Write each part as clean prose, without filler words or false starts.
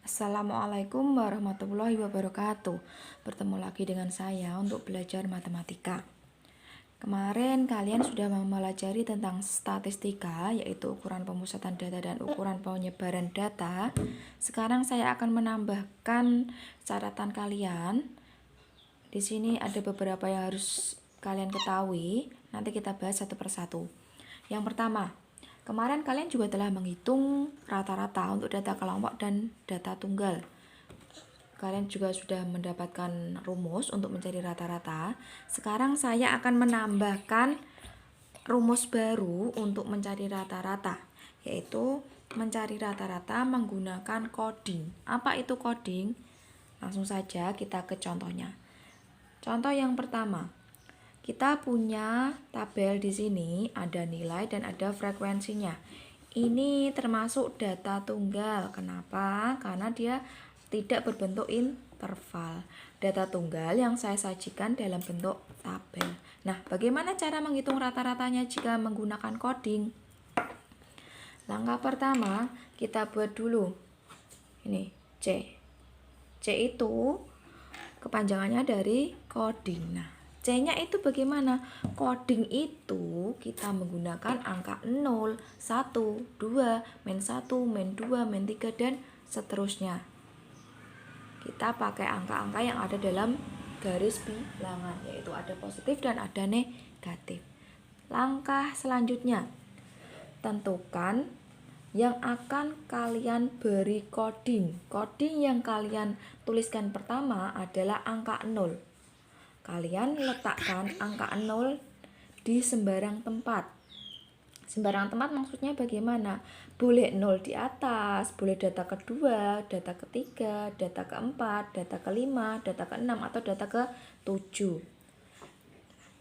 Assalamualaikum warahmatullahi wabarakatuh. Bertemu lagi dengan saya untuk belajar matematika. Kemarin kalian sudah mempelajari tentang statistika, yaitu ukuran pemusatan data dan ukuran penyebaran data. Sekarang saya akan menambahkan catatan kalian. Di sini ada beberapa yang harus kalian ketahui. Nanti kita bahas satu persatu. Yang pertama, kemarin kalian juga telah menghitung rata-rata untuk data kelompok dan data tunggal. Kalian juga sudah mendapatkan rumus untuk mencari rata-rata. Sekarang saya akan menambahkan rumus baru untuk mencari rata-rata, yaitu mencari rata-rata menggunakan coding. Apa itu coding? Langsung saja kita ke contohnya. Contoh yang pertama. Kita punya tabel di sini, ada nilai dan ada frekuensinya. Ini termasuk data tunggal. Kenapa? Karena dia tidak berbentuk interval. Data tunggal yang saya sajikan dalam bentuk tabel. Nah, bagaimana cara menghitung rata-ratanya jika menggunakan coding? Langkah pertama, kita buat dulu. Ini C. C itu kepanjangannya dari coding. Nah, C-nya itu bagaimana? Coding itu kita menggunakan angka 0, 1, 2, min 1, min 2, min 3, dan seterusnya. Kita pakai angka-angka yang ada dalam garis bilangan, yaitu ada positif dan ada negatif. Langkah selanjutnya, tentukan yang akan kalian beri coding. Coding yang kalian tuliskan pertama adalah angka 0. Kalian letakkan angka 0 di sembarang tempat. Sembarang tempat maksudnya bagaimana? Boleh 0 di atas, boleh data kedua, data ketiga, data keempat, data kelima, data keenam, atau data ke-7.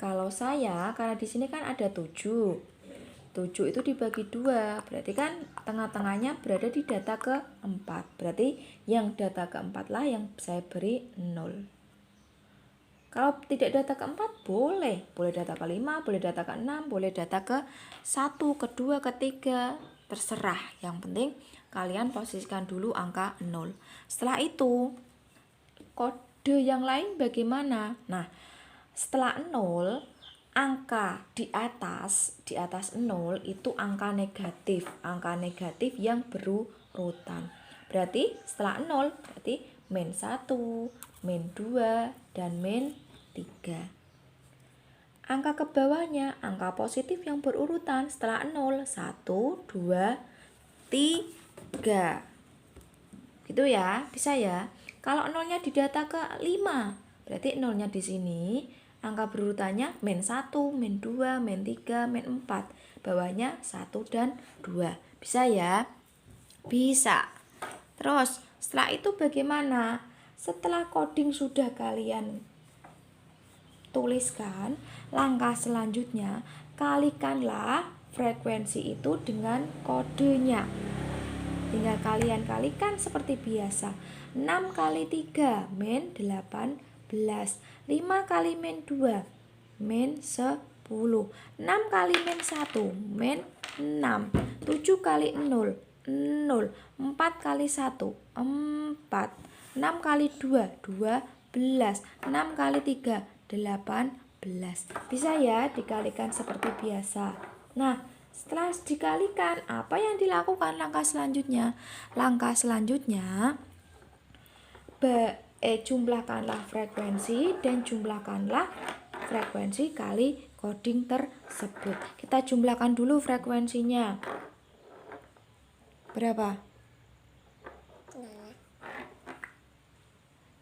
Kalau saya, karena di sini kan ada 7. 7 itu dibagi 2, berarti kan tengah-tengahnya berada di data keempat. Berarti yang data keempat lah yang saya beri 0. Kalau tidak data keempat, boleh data kelima, boleh data keenam, boleh data ke-1, kedua, ketiga, terserah. Yang penting kalian posisikan dulu angka 0. Setelah itu, kode yang lain bagaimana? Nah, setelah 0, angka di atas 0 itu angka negatif yang berurutan. Berarti setelah 0, berarti min 1, min 2, dan min 3. Angka ke bawahnya, angka positif yang berurutan setelah 0, 1, 2, 3. Gitu ya, bisa ya. Kalau 0-nya di data ke-5, berarti 0-nya di sini, angka berurutannya min 1, min 2, min 3, min 4. Bawahnya 1 dan 2. Bisa ya? Bisa. Terus, setelah itu bagaimana? Setelah coding sudah kalian tuliskan, langkah selanjutnya kalikanlah frekuensi itu dengan kodenya. Tinggal kalian kalikan seperti biasa. 6 kali 3 min 18, 5 kali min 2 min 10, 6 kali min 1 min 6, 7 kali 0 0, 4 kali 1 4, 6 kali 2 12, 6 kali 3 18. Bisa ya dikalikan seperti biasa. Nah, setelah dikalikan, apa yang dilakukan langkah selanjutnya? Langkah selanjutnya, jumlahkanlah frekuensi dan jumlahkanlah frekuensi kali coding tersebut. Kita jumlahkan dulu frekuensinya. Berapa?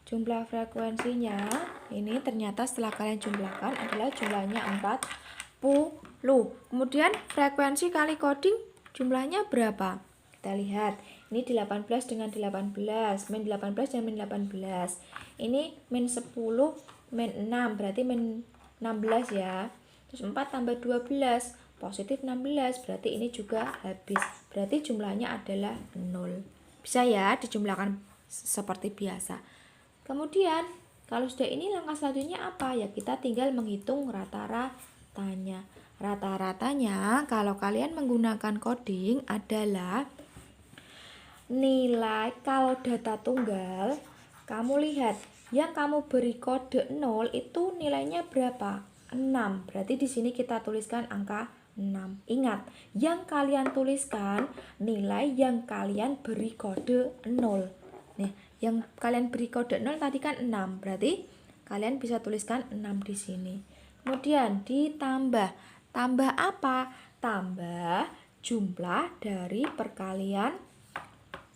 Jumlah frekuensinya ini ternyata setelah kalian jumlahkan adalah jumlahnya 40. Kemudian frekuensi kali coding jumlahnya berapa? Kita lihat. Ini 18 dengan 18, min 18 dan min 18. Ini min 10, min 6, berarti min 16 ya. Terus 4 tambah 12, positif 16, berarti ini juga habis. Berarti jumlahnya adalah 0. Bisa ya dijumlahkan seperti biasa. Kemudian, kalau sudah ini langkah selanjutnya apa? Ya kita tinggal menghitung rata-ratanya. Rata-ratanya kalau kalian menggunakan coding adalah nilai kalau data tunggal, kamu lihat yang kamu beri kode 0 itu nilainya berapa? 6. Berarti di sini kita tuliskan angka 6. Ingat, yang kalian tuliskan nilai yang kalian beri kode 0. Nih, yang kalian beri kode 0 tadi kan 6. Berarti kalian bisa tuliskan 6 di sini. Kemudian ditambah. Tambah apa? Tambah jumlah dari perkalian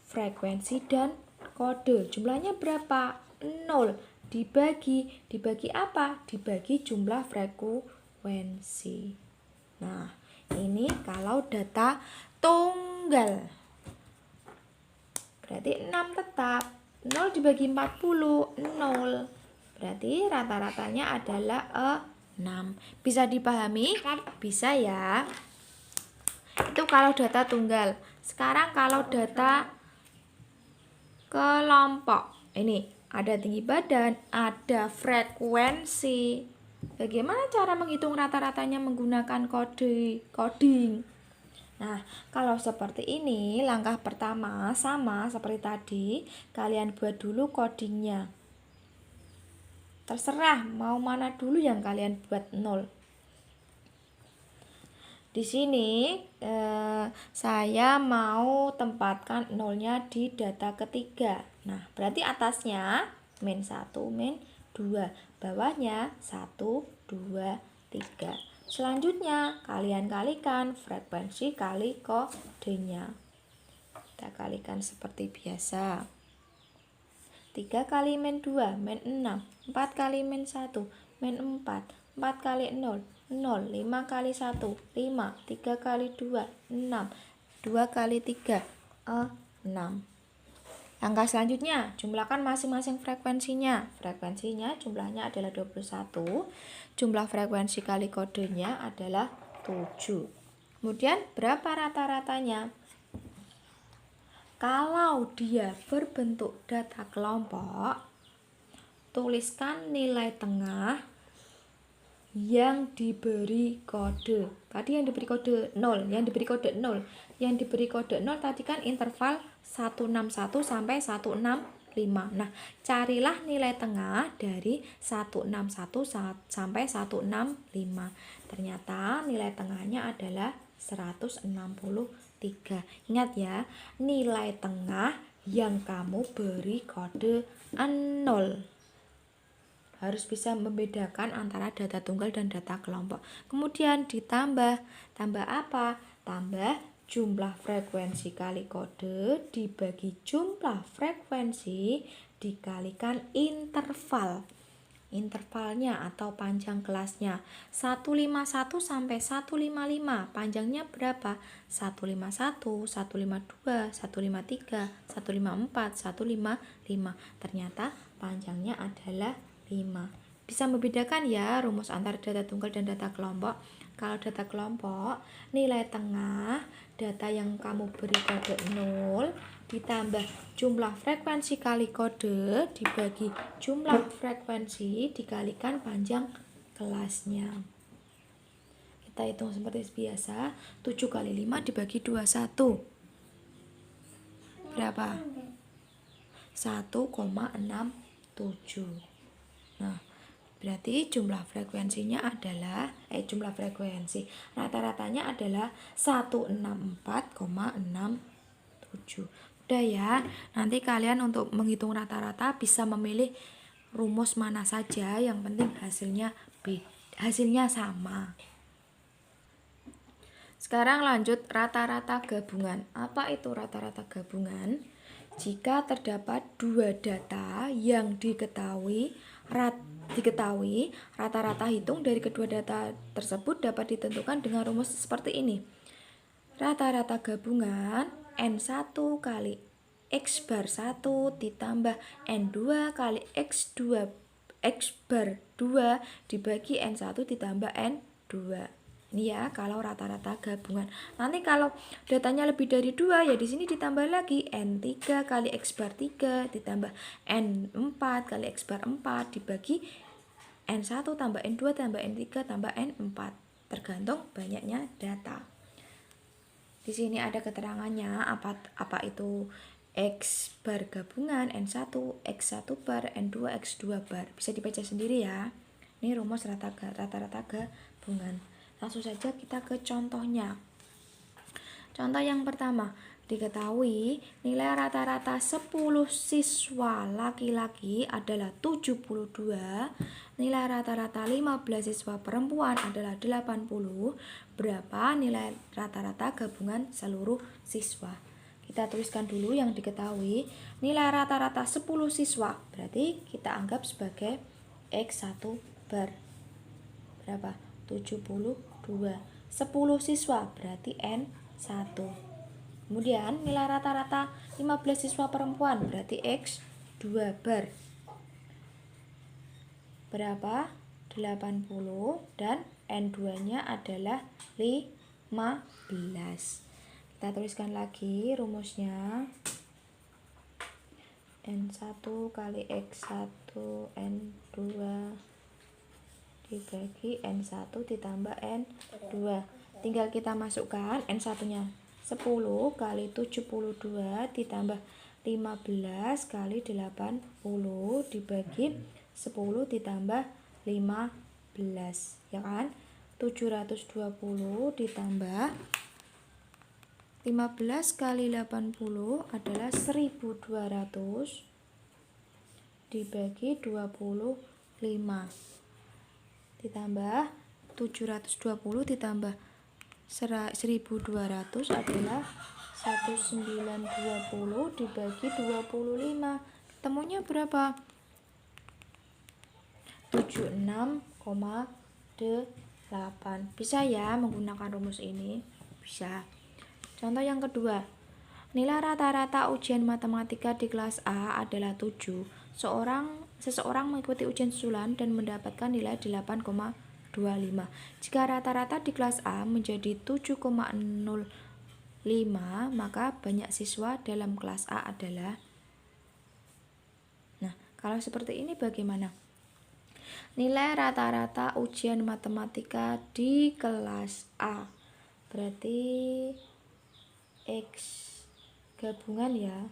frekuensi dan kode. Jumlahnya berapa? 0. Dibagi apa? Dibagi jumlah frekuensi. Nah, ini kalau data tunggal. Berarti 6 tetap. 0 dibagi 40, 0. Berarti rata-ratanya adalah 6. Bisa dipahami? Bisa ya. Itu kalau data tunggal. Sekarang kalau data kelompok. Ini ada tinggi badan, ada frekuensi. Bagaimana cara menghitung rata-ratanya menggunakan coding? Nah, kalau seperti ini, langkah pertama sama seperti tadi, kalian buat dulu codingnya. Terserah mau mana dulu yang kalian buat 0. Di sini saya mau tempatkan 0-nya di data ketiga. Nah, berarti atasnya min 1, min 2. Bawahnya 1, 2, 3. Selanjutnya, kalian kalikan frekuensi kali kodenya. Kita kalikan seperti biasa. 3 kali min 2, min 6. 4 kali min 1, min 4. 4 kali 0, 0. 5 kali 1, 5. 3 kali 2, 6. 2 kali 3, 6. Langkah selanjutnya, jumlahkan masing-masing frekuensinya. Frekuensinya jumlahnya adalah 21. Jumlah frekuensi kali kodenya adalah 7. Kemudian berapa rata-ratanya? Kalau dia berbentuk data kelompok, tuliskan nilai tengah yang diberi kode. Tadi yang diberi kode 0, yang diberi kode 0. Yang diberi kode 0 tadi kan interval 161 sampai 165. Nah, carilah nilai tengah dari 161 sampai 165. Ternyata nilai tengahnya adalah 163. Ingat ya, nilai tengah yang kamu beri kode 0. Harus bisa membedakan antara data tunggal dan data kelompok. Kemudian ditambah. Tambah apa? Tambah jumlah frekuensi kali kode dibagi jumlah frekuensi dikalikan interval. Intervalnya atau panjang kelasnya 151 sampai 155. Panjangnya berapa? 151, 152, 153, 154, 155. Ternyata panjangnya adalah 5. Bisa membedakan ya rumus antara data tunggal dan data kelompok. Kalau data kelompok, nilai tengah data yang kamu beri kode 0 ditambah jumlah frekuensi kali kode dibagi jumlah frekuensi dikalikan panjang kelasnya. Kita hitung seperti biasa. 7 kali 5 dibagi 21. Berapa? 1,67. Nah, berarti jumlah frekuensinya adalah jumlah frekuensi rata-ratanya adalah 164,67. Udah ya, nanti kalian untuk menghitung rata-rata bisa memilih rumus mana saja, yang penting hasilnya sama. Sekarang lanjut rata-rata gabungan. Apa itu rata-rata gabungan? Jika terdapat dua data yang diketahui rata-rata hitung dari kedua data tersebut dapat ditentukan dengan rumus seperti ini. Rata-rata gabungan N1 kali X bar 1 ditambah N2 kali X bar 2 dibagi N1 ditambah N2. Ini ya kalau rata-rata gabungan. Nanti kalau datanya lebih dari 2 ya di sini ditambah lagi N3 kali X bar 3 ditambah N4 kali X bar 4 dibagi N1 tambah N2 tambah N3 tambah N4. Tergantung banyaknya data. Di sini ada keterangannya apa itu X bar gabungan N1, X1 bar, N2, X2 bar. Bisa dibaca sendiri ya. Ini rumus rata-rata gabungan. Langsung saja kita ke contohnya. Contoh yang pertama, diketahui nilai rata-rata 10 siswa laki-laki adalah 72, nilai rata-rata 15 siswa perempuan adalah 80. Berapa nilai rata-rata gabungan seluruh siswa? Kita tuliskan dulu yang diketahui. Nilai rata-rata 10 siswa, berarti kita anggap sebagai X1 bar. Berapa? 72. 10 siswa, berarti N1. Kemudian nilai rata-rata 15 siswa perempuan, berarti X2 bar. Berapa? 80 dan N2-nya adalah 15. Kita tuliskan lagi rumusnya. N1 kali X1 N2 dibagi N1 ditambah N2. Tinggal kita masukkan N1-nya 10 kali 72 ditambah 15 kali 80 dibagi 10 ditambah 15, ya kan? 720 ditambah 15 kali 80 adalah 1200 dibagi 25 ditambah 720 ditambah 1200 adalah 1920 dibagi 25. Ketemunya berapa? 76,8. Bisa ya menggunakan rumus ini? Bisa. Contoh yang kedua, nilai rata-rata ujian matematika di kelas A adalah 7. Seseorang mengikuti ujian susulan dan mendapatkan nilai 8,25. Jika rata-rata di kelas A menjadi 7,05, maka banyak siswa dalam kelas A adalah. Nah, kalau seperti ini bagaimana? Nilai rata-rata ujian matematika di kelas A berarti X gabungan ya.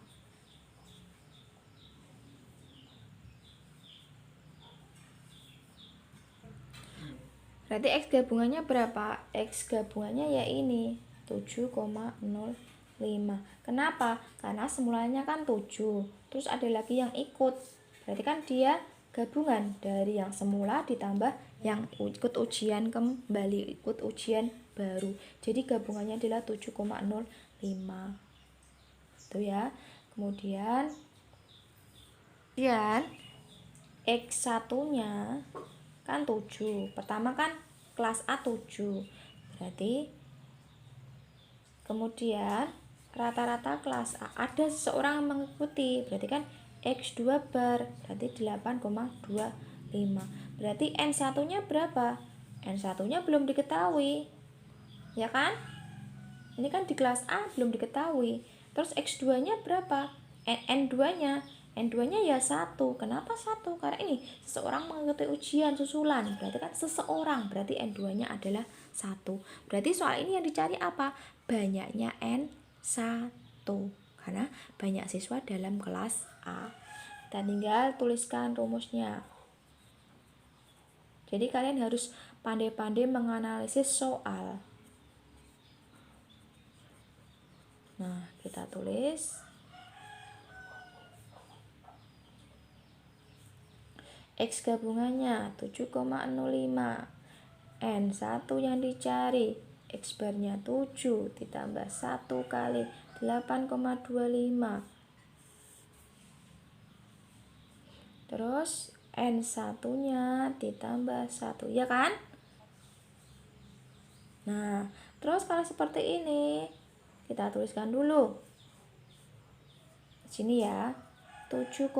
Berarti X gabungannya berapa? X gabungannya ya ini 7,05. Kenapa? Karena semulanya kan 7, terus ada lagi yang ikut. Berarti kan dia gabungan dari yang semula ditambah yang ikut ujian kembali, ikut ujian baru. Jadi gabungannya adalah 7,05. Itu ya. Kemudian X1-nya kan 7. Pertama kan kelas A 7. Berarti kemudian rata-rata kelas A ada seseorang yang mengikuti. Berarti kan X2 bar, berarti 8,25. Berarti N1-nya berapa? N1-nya belum diketahui. Ya kan? Ini kan di kelas A belum diketahui. Terus X2-nya berapa? N2-nya ya 1. Kenapa 1? Karena ini seseorang mengikuti ujian susulan. Berarti kan seseorang. Berarti N2-nya adalah 1. Berarti soal ini yang dicari apa? Banyaknya N1. Karena banyak siswa dalam kelas A. Kita tinggal tuliskan rumusnya. Jadi kalian harus pandai-pandai menganalisis soal. Nah, kita tulis X gabungannya 7,05. N1 yang dicari, X barnya 7 ditambah 1 kali 8,25. Terus N1-nya ditambah 1, ya kan? Nah, terus kalau seperti ini, kita tuliskan dulu. Sini ya. 7,05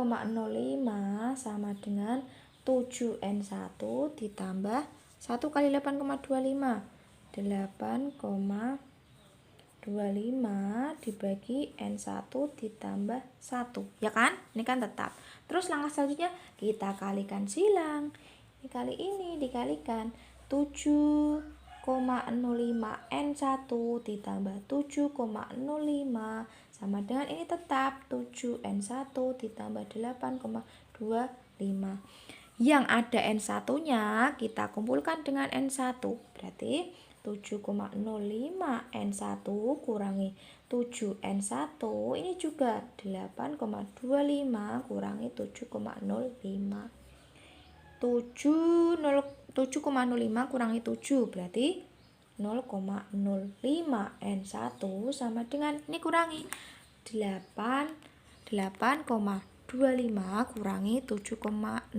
sama dengan 7N1 ditambah 1 kali 8,25. 8,25 dibagi N1 ditambah 1. Ya kan? Ini kan tetap. Terus langkah selanjutnya kita kalikan silang. Ini kali ini dikalikan 7,05 N1 ditambah 7,05 sama dengan ini tetap 7N1 ditambah 8,25. Yang ada N1-nya kita kumpulkan dengan N1. Berarti 7,05N1 kurangi 7N1 ini juga 8,25 kurangi 7,05. 7,05 kurangi 7 berarti 0,05N1 sama dengan ini kurangi 8,25 kurangi 7,05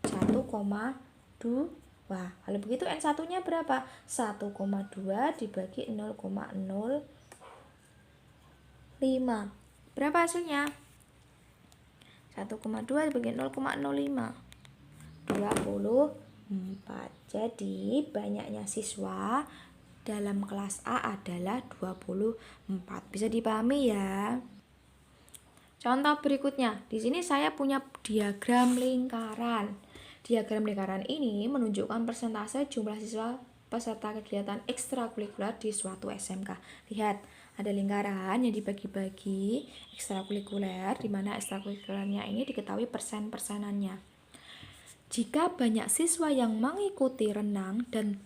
1,2. Kalau begitu N1 nya berapa? 1,2 dibagi 0,05. Berapa hasilnya? 1,2 dibagi 0,05 24. Jadi banyaknya siswa dalam kelas A adalah 24. Bisa dipahami ya? Contoh berikutnya, di sini saya punya diagram lingkaran. Diagram lingkaran ini menunjukkan persentase jumlah siswa peserta kegiatan ekstrakurikuler di suatu SMK. Lihat, ada lingkaran yang dibagi-bagi ekstrakurikuler, di mana ekstrakurikulernya ini diketahui persen-persenannya. Jika banyak siswa yang mengikuti renang dan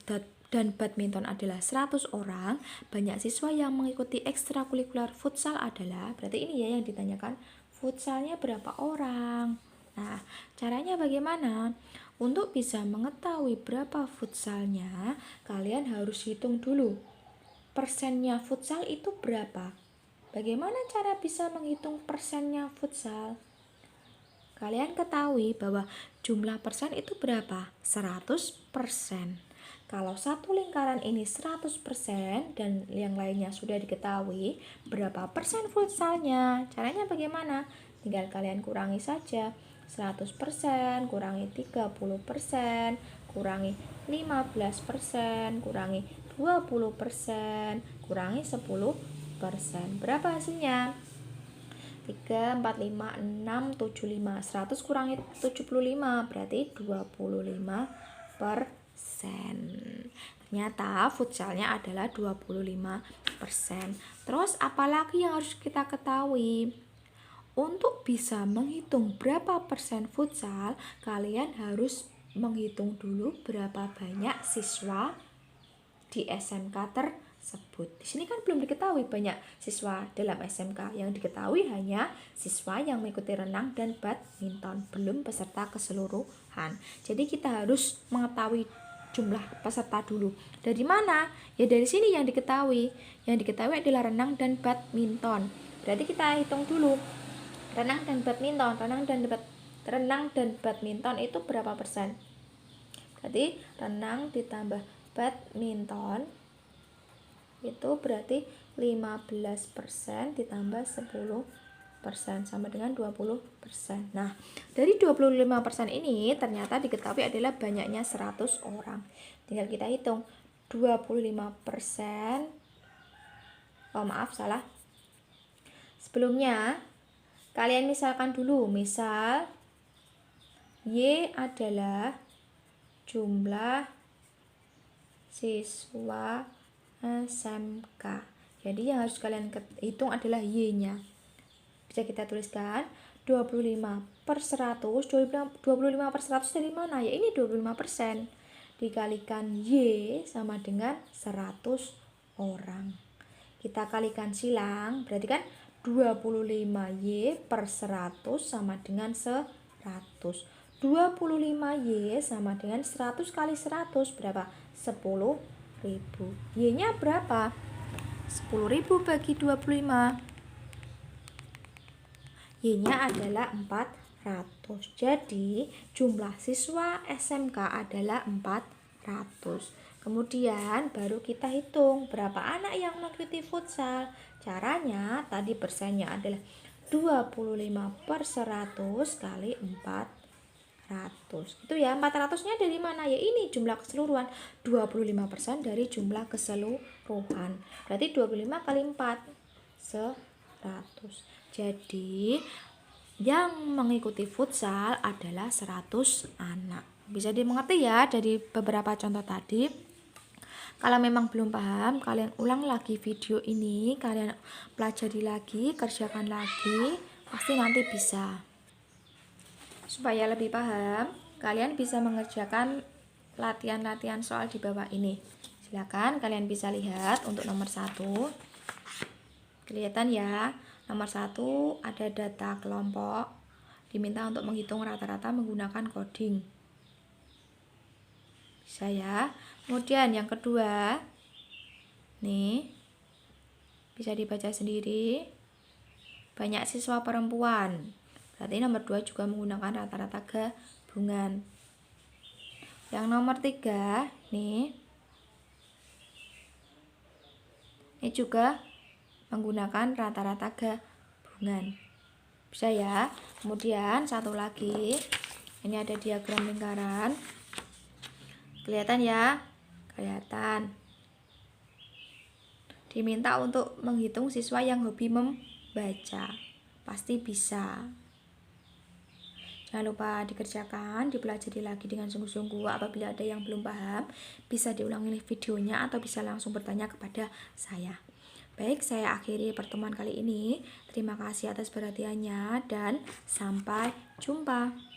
badminton adalah 100 orang, banyak siswa yang mengikuti ekstrakurikuler futsal adalah, berarti ini ya yang ditanyakan, futsalnya berapa orang. Nah, caranya bagaimana? Untuk bisa mengetahui berapa futsalnya, kalian harus hitung dulu. Persennya futsal itu berapa? Bagaimana cara bisa menghitung persennya futsal? Kalian ketahui bahwa jumlah persen itu berapa? 100%. Kalau satu lingkaran ini 100% dan yang lainnya sudah diketahui, berapa persen futsalnya? Caranya bagaimana? Tinggal kalian kurangi saja. 100% kurangi 30%, kurangi 15%, kurangi 20%, kurangi 10%. Berapa hasilnya? 3, 4, 5, 6, 7, 5. 100 kurangi 75 berarti 25%. Ternyata futsalnya adalah 25%. Terus apalagi yang harus kita ketahui? Untuk bisa menghitung berapa persen futsal, kalian harus menghitung dulu berapa banyak siswa di SMK tersebut. Di sini kan belum diketahui banyak siswa dalam SMK. Yang diketahui hanya siswa yang mengikuti renang dan badminton, belum peserta keseluruhan. Jadi kita harus mengetahui jumlah peserta dulu. Dari mana? Ya dari sini yang diketahui. Yang diketahui adalah renang dan badminton. Berarti kita hitung dulu. Renang dan badminton. Renang dan badminton itu berapa persen? Berarti renang ditambah badminton itu berarti 15% ditambah 10% sama dengan 20%. Nah, dari 25% ini ternyata diketahui adalah banyaknya 100 orang. Tinggal kita hitung 25%. Oh, maaf, salah. Sebelumnya kalian misalkan dulu, misal Y adalah jumlah siswa SMK. Jadi yang harus kalian hitung adalah Y-nya. Bisa kita tuliskan 25/100. 25/100 dari mana? Ya ini 25%. Dikalikan Y sama dengan 100 orang. Kita kalikan silang, berarti kan 25Y/100 sama dengan 100. 25Y sama dengan 100 kali 100 berapa? 10.000. Y-nya berapa? 10.000 bagi 25. Y-nya adalah 400. Jadi jumlah siswa SMK adalah 400. Kemudian baru kita hitung berapa anak yang mengikuti futsal. Caranya tadi persennya adalah 25/100 kali 400. Itu ya, 400-nya dari mana? Ya ini jumlah keseluruhan. 25% dari jumlah keseluruhan. Berarti 25 kali 4 100. Jadi yang mengikuti futsal adalah 100 anak. Bisa dimengerti ya dari beberapa contoh tadi. Kalau memang belum paham, kalian ulang lagi video ini, kalian pelajari lagi, kerjakan lagi, pasti nanti bisa. Supaya lebih paham, kalian bisa mengerjakan latihan-latihan soal di bawah ini. Silakan kalian bisa lihat untuk nomor 1. Kelihatan ya, nomor 1 ada data kelompok, diminta untuk menghitung rata-rata menggunakan coding. Bisa ya. Kemudian yang kedua, nih, bisa dibaca sendiri. Banyak siswa perempuan. Berarti nomor 2 juga menggunakan rata-rata gabungan. Yang nomor 3, nih. Ini juga menggunakan rata-rata gabungan. Bisa ya. Kemudian satu lagi. Ini ada diagram lingkaran. Kelihatan ya? Kelihatan. Diminta untuk menghitung siswa yang hobi membaca. Pasti bisa. Jangan lupa dikerjakan, dipelajari lagi dengan sungguh-sungguh. Apabila ada yang belum paham, bisa diulangi videonya atau bisa langsung bertanya kepada saya. Baik, saya akhiri pertemuan kali ini. Terima kasih atas perhatiannya dan sampai jumpa.